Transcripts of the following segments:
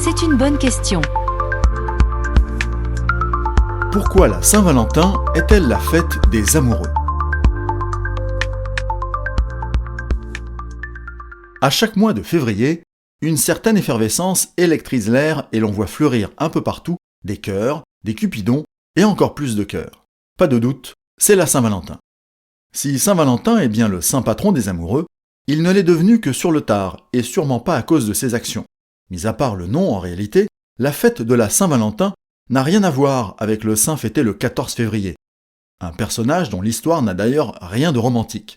C'est une bonne question. Pourquoi la Saint-Valentin est-elle la fête des amoureux ? À chaque mois de février, une certaine effervescence électrise l'air et l'on voit fleurir un peu partout des cœurs, des cupidons et encore plus de cœurs. Pas de doute, c'est la Saint-Valentin. Si Saint-Valentin est bien le saint patron des amoureux, il ne l'est devenu que sur le tard et sûrement pas à cause de ses actions. Mis à part le nom en réalité, la fête de la Saint-Valentin n'a rien à voir avec le saint fêté le 14 février. Un personnage dont l'histoire n'a d'ailleurs rien de romantique.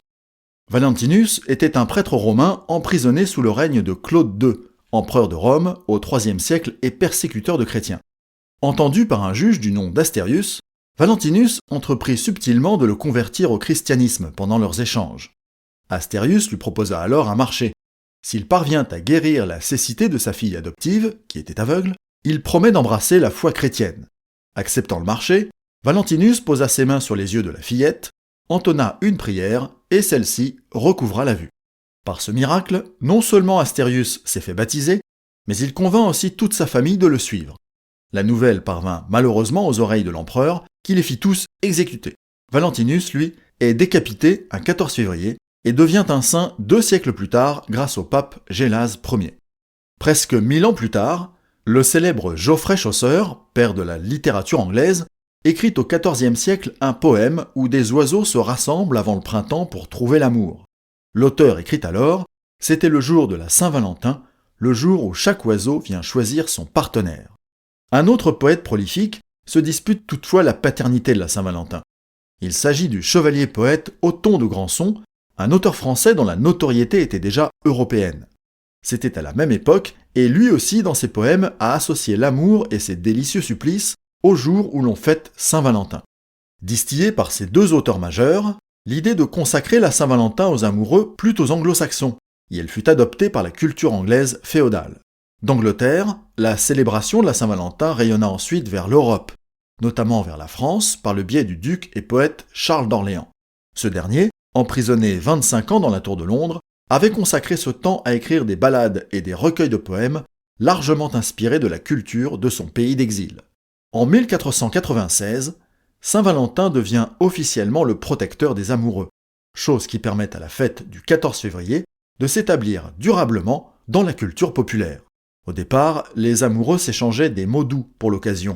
Valentinus était un prêtre romain emprisonné sous le règne de Claude II, empereur de Rome au IIIe siècle et persécuteur de chrétiens. Entendu par un juge du nom d'Astérius, Valentinus entreprit subtilement de le convertir au christianisme pendant leurs échanges. Astérius lui proposa alors un marché. S'il parvient à guérir la cécité de sa fille adoptive, qui était aveugle, il promet d'embrasser la foi chrétienne. Acceptant le marché, Valentinus posa ses mains sur les yeux de la fillette, entonna une prière et celle-ci recouvra la vue. Par ce miracle, non seulement Astérius s'est fait baptiser, mais il convainc aussi toute sa famille de le suivre. La nouvelle parvint malheureusement aux oreilles de l'empereur, qui les fit tous exécuter. Valentinus, lui, est décapité un 14 février et devient un saint 2 siècles plus tard grâce au pape Gélase Ier. Presque 1000 ans plus tard, le célèbre Geoffrey Chaucer, père de la littérature anglaise, écrit au XIVe siècle un poème où des oiseaux se rassemblent avant le printemps pour trouver l'amour. L'auteur écrit alors « C'était le jour de la Saint-Valentin, le jour où chaque oiseau vient choisir son partenaire ». Un autre poète prolifique se dispute toutefois la paternité de la Saint-Valentin. Il s'agit du chevalier-poète Othon de Grandson, un auteur français dont la notoriété était déjà européenne. C'était à la même époque, et lui aussi dans ses poèmes a associé l'amour et ses délicieux supplices au jour où l'on fête Saint-Valentin. Distillée par ces deux auteurs majeurs, l'idée de consacrer la Saint-Valentin aux amoureux plut aux anglo-saxons, et elle fut adoptée par la culture anglaise féodale. D'Angleterre, la célébration de la Saint-Valentin rayonna ensuite vers l'Europe, notamment vers la France par le biais du duc et poète Charles d'Orléans. Ce dernier, emprisonné 25 ans dans la Tour de Londres, avait consacré ce temps à écrire des ballades et des recueils de poèmes largement inspirés de la culture de son pays d'exil. En 1496, Saint-Valentin devient officiellement le protecteur des amoureux, chose qui permet à la fête du 14 février de s'établir durablement dans la culture populaire. Au départ, les amoureux s'échangeaient des mots doux pour l'occasion,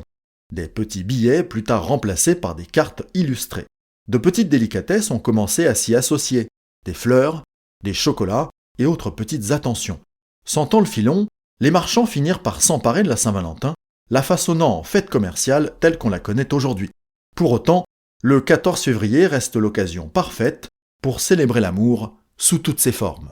des petits billets plus tard remplacés par des cartes illustrées. De petites délicatesses ont commencé à s'y associer, des fleurs, des chocolats et autres petites attentions. Sentant le filon, les marchands finirent par s'emparer de la Saint-Valentin, la façonnant en fête commerciale telle qu'on la connaît aujourd'hui. Pour autant, le 14 février reste l'occasion parfaite pour célébrer l'amour sous toutes ses formes.